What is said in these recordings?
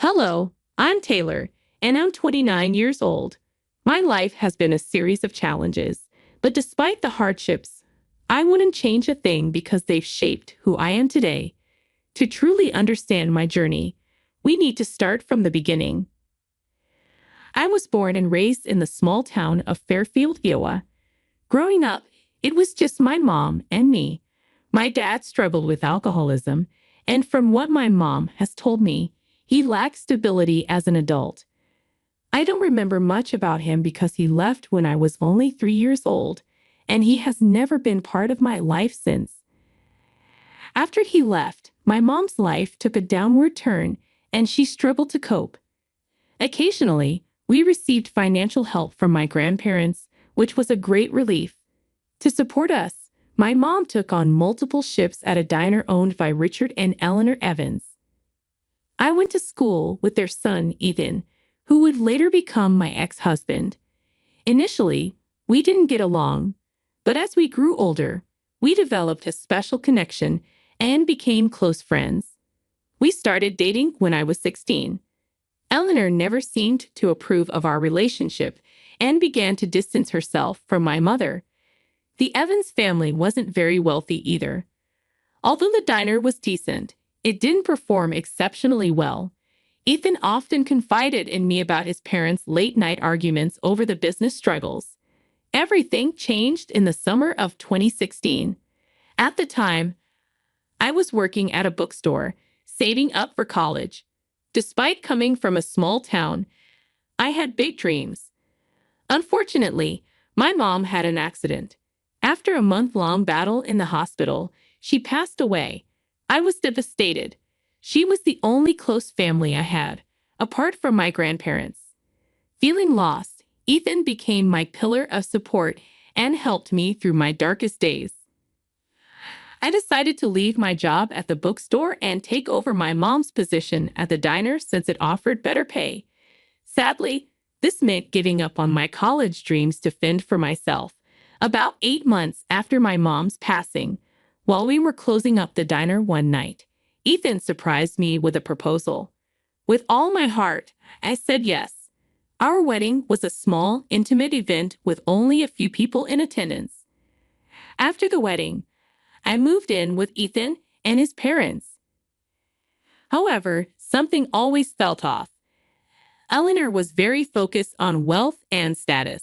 Hello, I'm Taylor, and I'm 29 years old. My life has been a series of challenges, but despite the hardships, I wouldn't change a thing because they've shaped who I am today. To truly understand my journey, we need to start from the beginning. I was born and raised in the small town of Fairfield, Iowa. Growing up, it was just my mom and me. My dad struggled with alcoholism, and from what my mom has told me, he lacked stability as an adult. I don't remember much about him because he left when I was only 3 years old, and he has never been part of my life since. After he left, my mom's life took a downward turn, and she struggled to cope. Occasionally, we received financial help from my grandparents, which was a great relief. To support us, my mom took on multiple shifts at a diner owned by Richard and Eleanor Evans. I went to school with their son, Ethan, who would later become my ex-husband. Initially, we didn't get along, but as we grew older, we developed a special connection and became close friends. We started dating when I was 16. Eleanor never seemed to approve of our relationship and began to distance herself from my mother. The Evans family wasn't very wealthy either. Although the diner was decent, it didn't perform exceptionally well. Ethan often confided in me about his parents' late-night arguments over the business struggles. Everything changed in the summer of 2016. At the time, I was working at a bookstore, saving up for college. Despite coming from a small town, I had big dreams. Unfortunately, my mom had an accident. After a month-long battle in the hospital, she passed away. I was devastated. She was the only close family I had, apart from my grandparents. Feeling lost, Ethan became my pillar of support and helped me through my darkest days. I decided to leave my job at the bookstore and take over my mom's position at the diner since it offered better pay. Sadly, this meant giving up on my college dreams to fend for myself. About 8 months after my mom's passing, while we were closing up the diner one night, Ethan surprised me with a proposal. With all my heart, I said yes. Our wedding was a small, intimate event with only a few people in attendance. After the wedding, I moved in with Ethan and his parents. However, something always felt off. Eleanor was very focused on wealth and status.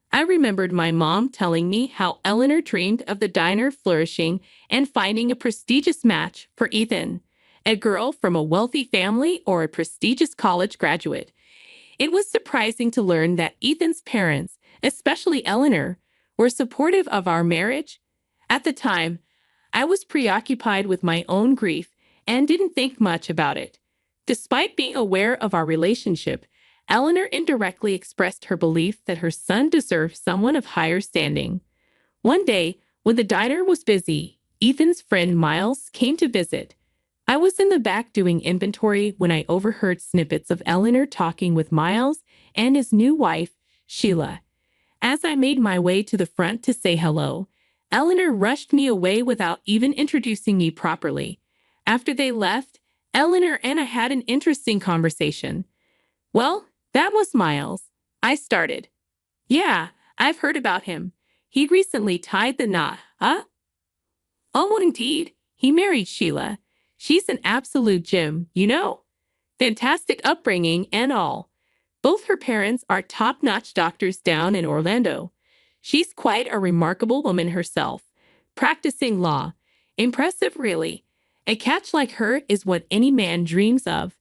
I remembered my mom telling me how Eleanor dreamed of the diner flourishing and finding a prestigious match for Ethan, a girl from a wealthy family or a prestigious college graduate. It was surprising to learn that Ethan's parents, especially Eleanor, were supportive of our marriage. At the time, I was preoccupied with my own grief and didn't think much about it. Despite being aware of our relationship, Eleanor indirectly expressed her belief that her son deserved someone of higher standing. One day, when the diner was busy, Ethan's friend Miles came to visit. I was in the back doing inventory when I overheard snippets of Eleanor talking with Miles and his new wife, Sheila. As I made my way to the front to say hello, Eleanor rushed me away without even introducing me properly. After they left, Eleanor and I had an interesting conversation. "Well, that was Miles," I started. "Yeah, I've heard about him. He recently tied the knot, huh?" "Oh, indeed. He married Sheila. She's an absolute gem, you know. Fantastic upbringing and all. Both her parents are top-notch doctors down in Orlando. She's quite a remarkable woman herself, practicing law. Impressive, really. A catch like her is what any man dreams of.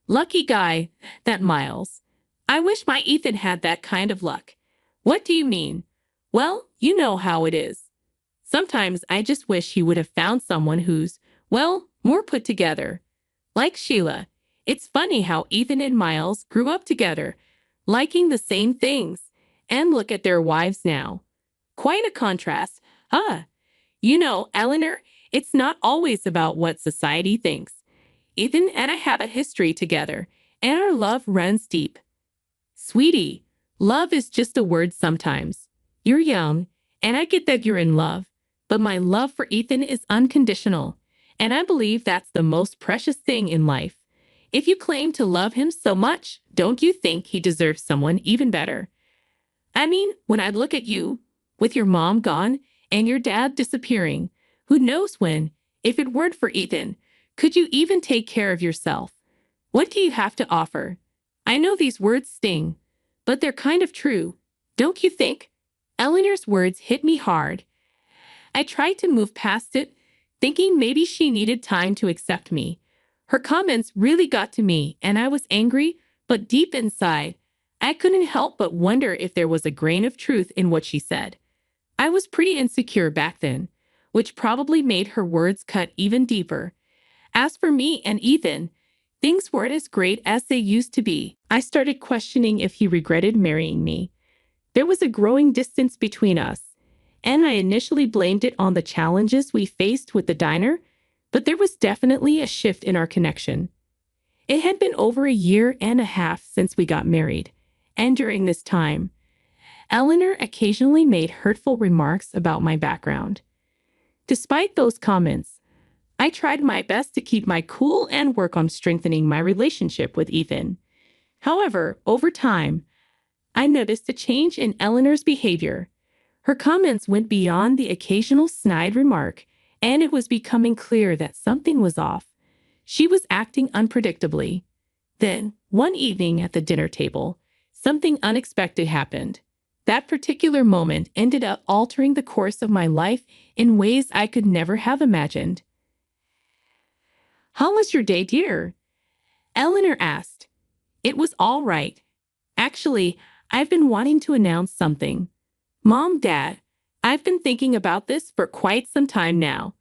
Lucky guy, that Miles. I wish my Ethan had that kind of luck." "What do you mean?" "Well, you know how it is. Sometimes I just wish he would have found someone who's, well, more put together. Like Sheila. It's funny how Ethan and Miles grew up together, liking the same things, and look at their wives now. Quite a contrast, huh? You know, Eleanor, it's not always about what society thinks. Ethan and I have a history together, and our love runs deep." "Sweetie, love is just a word sometimes. You're young, and I get that you're in love, but my love for Ethan is unconditional, and I believe that's the most precious thing in life. If you claim to love him so much, don't you think he deserves someone even better? I mean, when I look at you, with your mom gone and your dad disappearing, who knows when, if it weren't for Ethan, could you even take care of yourself? What do you have to offer? I know these words sting, but they're kind of true, don't you think? Eleanor's words hit me hard. I tried to move past it, thinking maybe she needed time to accept me. Her comments really got to me, and I was angry, but deep inside, I couldn't help but wonder if there was a grain of truth in what she said. I was pretty insecure back then, which probably made her words cut even deeper. As for me and Ethan, things weren't as great as they used to be. I started questioning if he regretted marrying me. There was a growing distance between us, and I initially blamed it on the challenges we faced with the diner, but there was definitely a shift in our connection. It had been over a year and a half since we got married, and during this time, Eleanor occasionally made hurtful remarks about my background. Despite those comments, I tried my best to keep my cool and work on strengthening my relationship with Ethan. However, over time, I noticed a change in Eleanor's behavior. Her comments went beyond the occasional snide remark, and it was becoming clear that something was off. She was acting unpredictably. Then, one evening at the dinner table, something unexpected happened. That particular moment ended up altering the course of my life in ways I could never have imagined. "How was your day, dear?" Eleanor asked. "It was all right. Actually, I've been wanting to announce something. Mom, Dad, I've been thinking about this for quite some time now.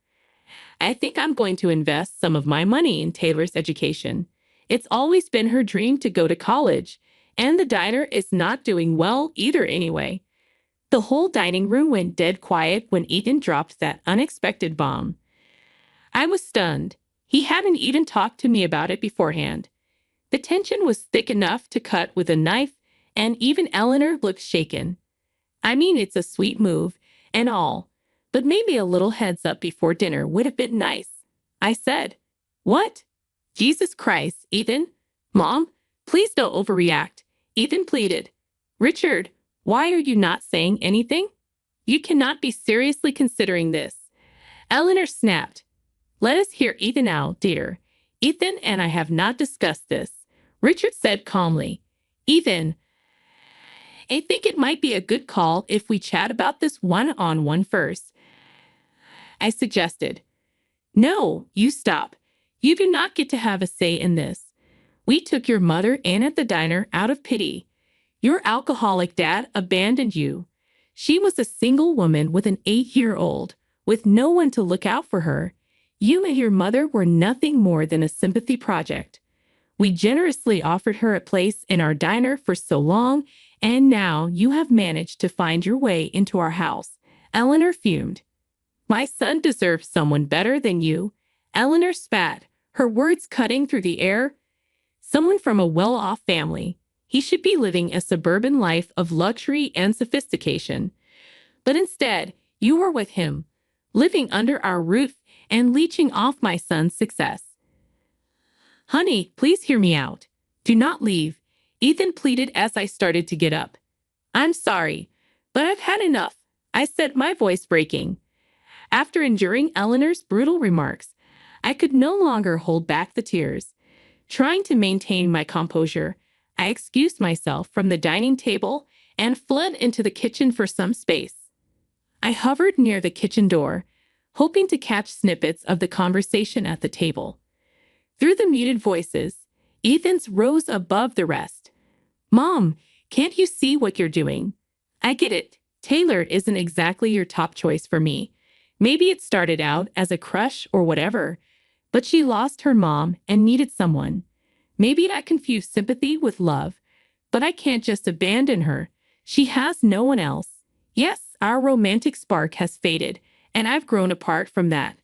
I think I'm going to invest some of my money in Taylor's education. It's always been her dream to go to college, and the diner is not doing well either anyway." The whole dining room went dead quiet when Ethan dropped that unexpected bomb. I was stunned. He hadn't even talked to me about it beforehand. The tension was thick enough to cut with a knife, and even Eleanor looked shaken. I mean, it's a sweet move and all, but maybe a little heads up before dinner would have been nice. I said, "What? Jesus Christ, Ethan? Mom, please don't overreact," Ethan pleaded. "Richard, why are you not saying anything? You cannot be seriously considering this." Eleanor snapped. "Let us hear Ethan out, dear. Ethan and I have not discussed this," Richard said calmly. "Ethan, I think it might be a good call if we chat about this one-on-one first," I suggested. "No, you stop. You do not get to have a say in this. We took your mother in at the diner out of pity. Your alcoholic dad abandoned you. She was a single woman with an 8-year-old, with no one to look out for her. You and your mother were nothing more than a sympathy project. We generously offered her a place in our diner for so long, and now you have managed to find your way into our house." Eleanor fumed. "My son deserves someone better than you." Eleanor spat, her words cutting through the air. "Someone from a well-off family. He should be living a suburban life of luxury and sophistication. But instead, you were with him, living under our roof and leeching off my son's success." "Honey, please hear me out. Do not leave," Ethan pleaded as I started to get up. "I'm sorry, but I've had enough," I said, my voice breaking. After enduring Eleanor's brutal remarks, I could no longer hold back the tears. Trying to maintain my composure, I excused myself from the dining table and fled into the kitchen for some space. I hovered near the kitchen door, hoping to catch snippets of the conversation at the table. Through the muted voices, Ethan's rose above the rest. "Mom, can't you see what you're doing? I get it. Taylor isn't exactly your top choice for me. Maybe it started out as a crush or whatever, but she lost her mom and needed someone. Maybe I confused sympathy with love, but I can't just abandon her. She has no one else. Yes, our romantic spark has faded, and I've grown apart from that.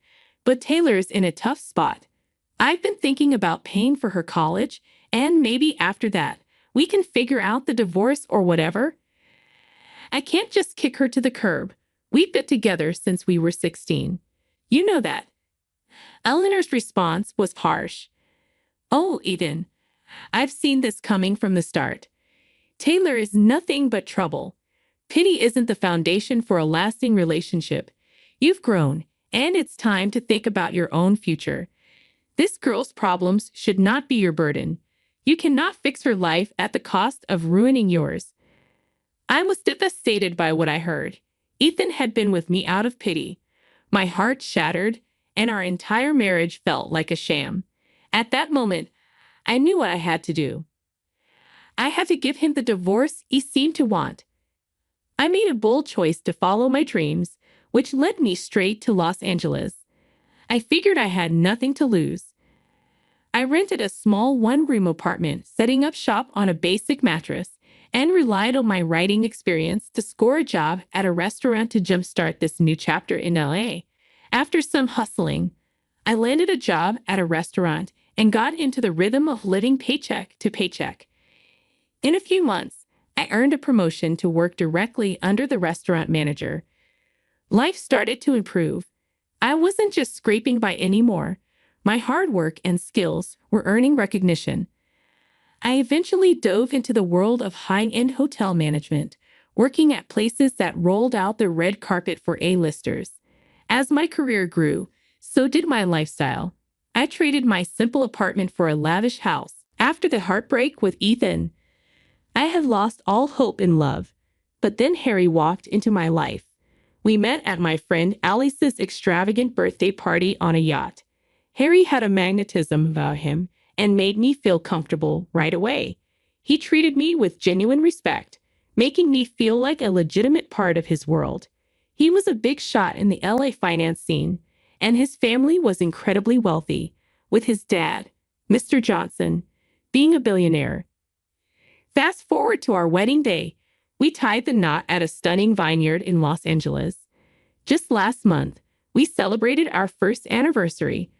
But Taylor's in a tough spot. I've been thinking about paying for her college, and maybe after that, we can figure out the divorce or whatever. I can't just kick her to the curb. We've been together since we were 16. You know that." Eleanor's response was harsh. Oh, Eden, I've seen this coming from the start. Taylor is nothing but trouble. Pity isn't the foundation for a lasting relationship. You've grown, and it's time to think about your own future. This girl's problems should not be your burden. You cannot fix her life at the cost of ruining yours. I was devastated by what I heard. Ethan had been with me out of pity. My heart shattered, and our entire marriage felt like a sham. At that moment, I knew what I had to do. I had to give him the divorce he seemed to want. I made a bold choice to follow my dreams, which led me straight to Los Angeles. I figured I had nothing to lose. I rented a small one-room apartment, setting up shop on a basic mattress, and relied on my writing experience to score a job at a restaurant to jumpstart this new chapter in LA. After some hustling, I landed a job at a restaurant and got into the rhythm of living paycheck to paycheck. In a few months, I earned a promotion to work directly under the restaurant manager. Life started to improve. I wasn't just scraping by anymore. My hard work and skills were earning recognition. I eventually dove into the world of high-end hotel management, working at places that rolled out the red carpet for A-listers. As my career grew, so did my lifestyle. I traded my simple apartment for a lavish house. After the heartbreak with Ethan, I had lost all hope in love. But then Harry walked into my life. We met at my friend Alice's extravagant birthday party on a yacht. Harry had a magnetism about him and made me feel comfortable right away. He treated me with genuine respect, making me feel like a legitimate part of his world. He was a big shot in the LA finance scene, and his family was incredibly wealthy, with his dad, Mr. Johnson, being a billionaire. Fast forward to our wedding day. We tied the knot at a stunning vineyard in Los Angeles. Just last month, we celebrated our first anniversary.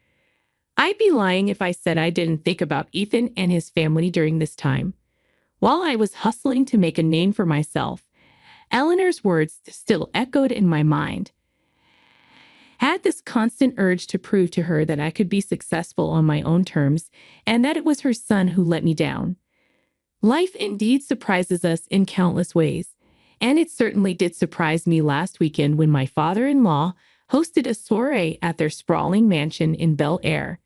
I'd be lying if I said I didn't think about Ethan and his family during this time. While I was hustling to make a name for myself, Eleanor's words still echoed in my mind. Had this constant urge to prove to her that I could be successful on my own terms and that it was her son who let me down. Life indeed surprises us in countless ways, and it certainly did surprise me last weekend when my father-in-law hosted a soiree at their sprawling mansion in Bel Air.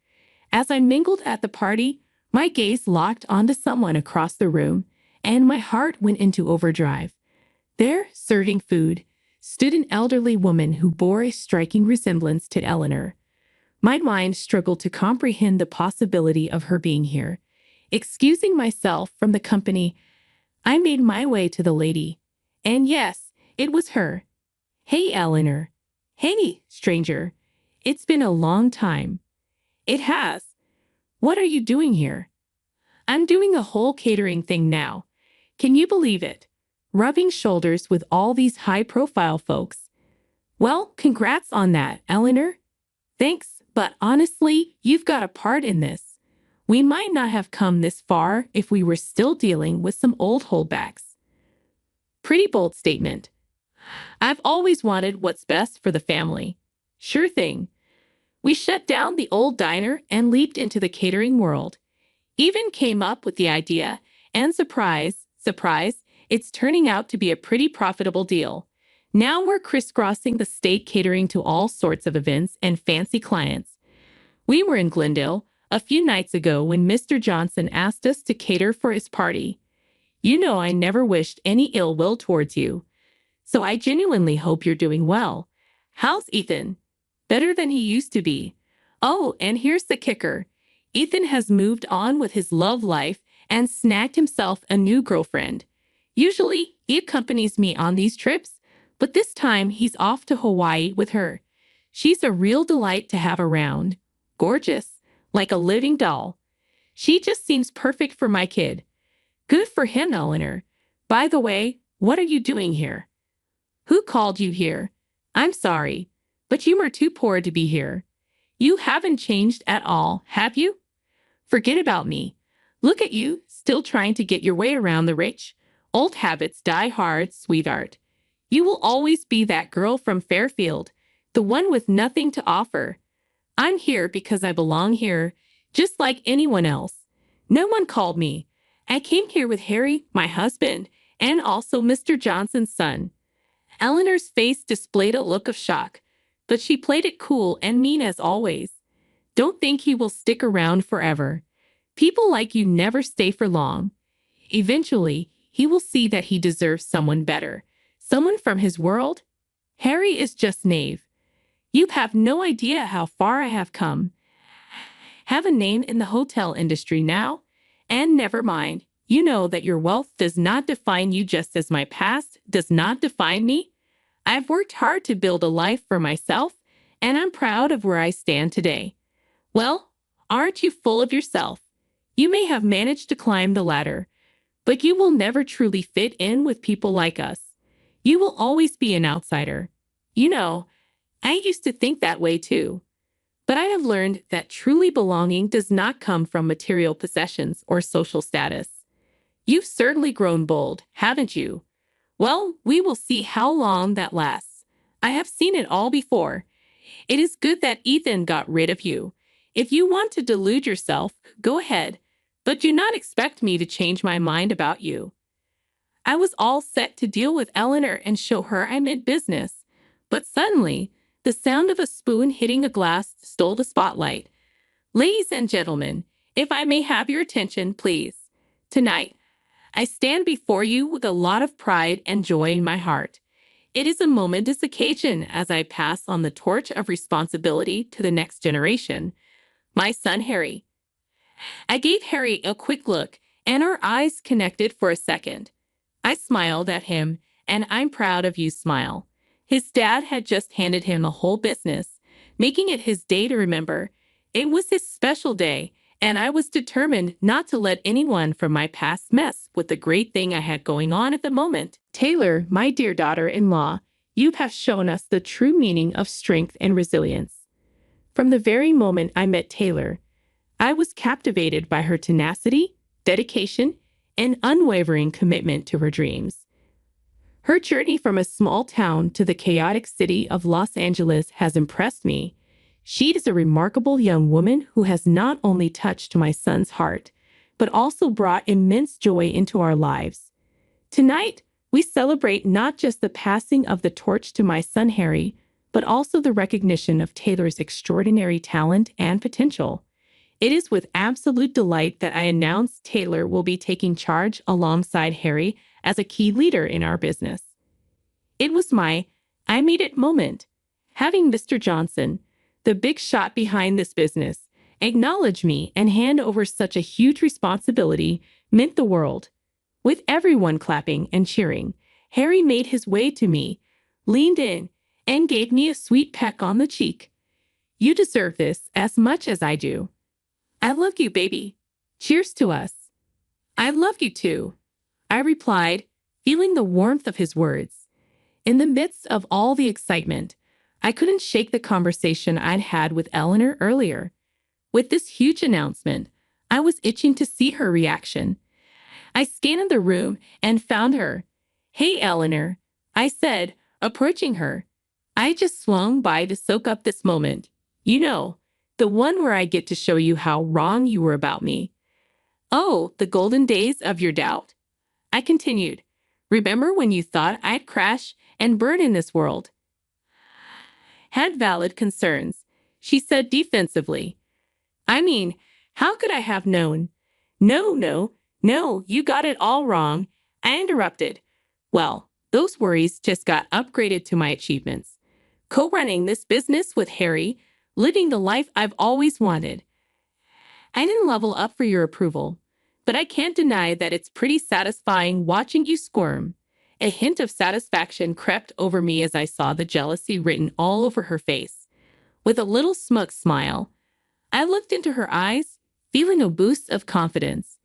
As I mingled at the party, my gaze locked onto someone across the room, and my heart went into overdrive. There, serving food, stood an elderly woman who bore a striking resemblance to Eleanor. My mind struggled to comprehend the possibility of her being here. Excusing myself from the company, I made my way to the lady. And yes, it was her. "Hey, Eleanor." "Hey, stranger. It's been a long time." "It has. What are you doing here?" "I'm doing a whole catering thing now. Can you believe it? Rubbing shoulders with all these high-profile folks." "Well, congrats on that, Eleanor." "Thanks, but honestly, you've got a part in this. We might not have come this far if we were still dealing with some old holdbacks." Pretty bold statement. I've always wanted what's best for the family. Sure thing. We shut down the old diner and leaped into the catering world. Even came up with the idea, and surprise, it's turning out to be a pretty profitable deal. Now we're crisscrossing the state catering to all sorts of events and fancy clients. We were in Glendale a few nights ago when Mr. Johnson asked us to cater for his party. You know I never wished any ill will towards you, so I genuinely hope you're doing well. How's Ethan? Better than he used to be. Oh, and here's the kicker. Ethan has moved on with his love life and snagged himself a new girlfriend. Usually, he accompanies me on these trips, but this time he's off to Hawaii with her. She's a real delight to have around. Gorgeous. Like a living doll. She just seems perfect for my kid. Good for him, Eleanor. By the way, what are you doing here? Who called you here? I'm sorry, but you are too poor to be here. You haven't changed at all, have you? Forget about me. Look at you, still trying to get your way around the rich. Old habits die hard, sweetheart. You will always be that girl from Fairfield, the one with nothing to offer. I'm here because I belong here. just like anyone else. No one called me. I came here with Harry, my husband, and also Mr. Johnson's son. Eleanor's face displayed a look of shock, but she played it cool and mean as always. Don't think he will stick around forever. People like you never stay for long. Eventually, he will see that he deserves someone better. Someone from his world? Harry is just knave. You have no idea how far I have come. Have a name in the hotel industry now? And never mind, you know that your wealth does not define you just as my past does not define me. I've worked hard to build a life for myself, and I'm proud of where I stand today. Well, aren't you full of yourself? You may have managed to climb the ladder, but you will never truly fit in with people like us. You will always be an outsider. You know, I used to think that way too. But I have learned that truly belonging does not come from material possessions or social status. You've certainly grown bold, haven't you? Well, we will see how long that lasts. I have seen it all before. It is good that Ethan got rid of you. If you want to delude yourself, go ahead, but do not expect me to change my mind about you. I was all set to deal with Eleanor and show her I meant business, but suddenly, the sound of a spoon hitting a glass stole the spotlight. Ladies and gentlemen, if I may have your attention, please. Tonight, I stand before you with a lot of pride and joy in my heart. It is a momentous occasion as I pass on the torch of responsibility to the next generation. My son, Harry. I gave Harry a quick look, and our eyes connected for a second. I smiled at him, and I'm proud of you smile. His dad had just handed him the whole business, making it his day to remember. It was his special day, and I was determined not to let anyone from my past mess with the great thing I had going on at the moment. Taylor, my dear daughter-in-law, you have shown us the true meaning of strength and resilience. From the very moment I met Taylor, I was captivated by her tenacity, dedication, and unwavering commitment to her dreams. Her journey from a small town to the chaotic city of Los Angeles has impressed me. She is a remarkable young woman who has not only touched my son's heart, but also brought immense joy into our lives. Tonight, we celebrate not just the passing of the torch to my son Harry, but also the recognition of Taylor's extraordinary talent and potential. It is with absolute delight that I announce Taylor will be taking charge alongside Harry as a key leader in our business. It was my I made it moment. Having Mr. Johnson, the big shot behind this business, acknowledge me and hand over such a huge responsibility meant the world. With everyone clapping and cheering, Harry made his way to me, leaned in, and gave me a sweet peck on the cheek. You deserve this as much as I do. I love you, baby. Cheers to us. I love you too, I replied, feeling the warmth of his words. In the midst of all the excitement, I couldn't shake the conversation I'd had with Eleanor earlier. With this huge announcement, I was itching to see her reaction. I scanned the room and found her. Hey, Eleanor, I said, approaching her. I just swung by to soak up this moment. You know, the one where I get to show you how wrong you were about me. Oh, the golden days of your doubt. I continued. Remember when you thought I'd crash and burn in this world? Had valid concerns, she said defensively. I mean, how could I have known? No, you got it all wrong, I interrupted. Well, those worries just got upgraded to my achievements. Co-running this business with Harry, living the life I've always wanted. I didn't level up for your approval, but I can't deny that it's pretty satisfying watching you squirm. A hint of satisfaction crept over me as I saw the jealousy written all over her face. With a little smug smile, I looked into her eyes, feeling a boost of confidence.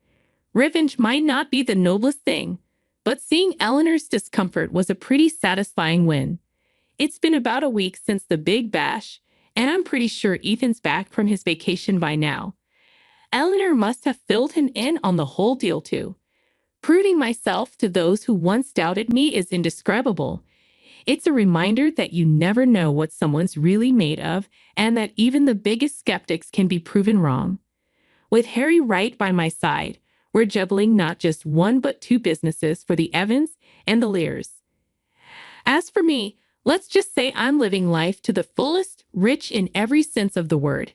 Revenge might not be the noblest thing, but seeing Eleanor's discomfort was a pretty satisfying win. It's been about a week since the big bash, and I'm pretty sure Ethan's back from his vacation by now. Eleanor must have filled him in on the whole deal too. Proving myself to those who once doubted me is indescribable. It's a reminder that you never know what someone's really made of, and that even the biggest skeptics can be proven wrong. With Harry right by my side, we're juggling not just one but two businesses for the Evans and the Lears. As for me, let's just say I'm living life to the fullest, rich in every sense of the word.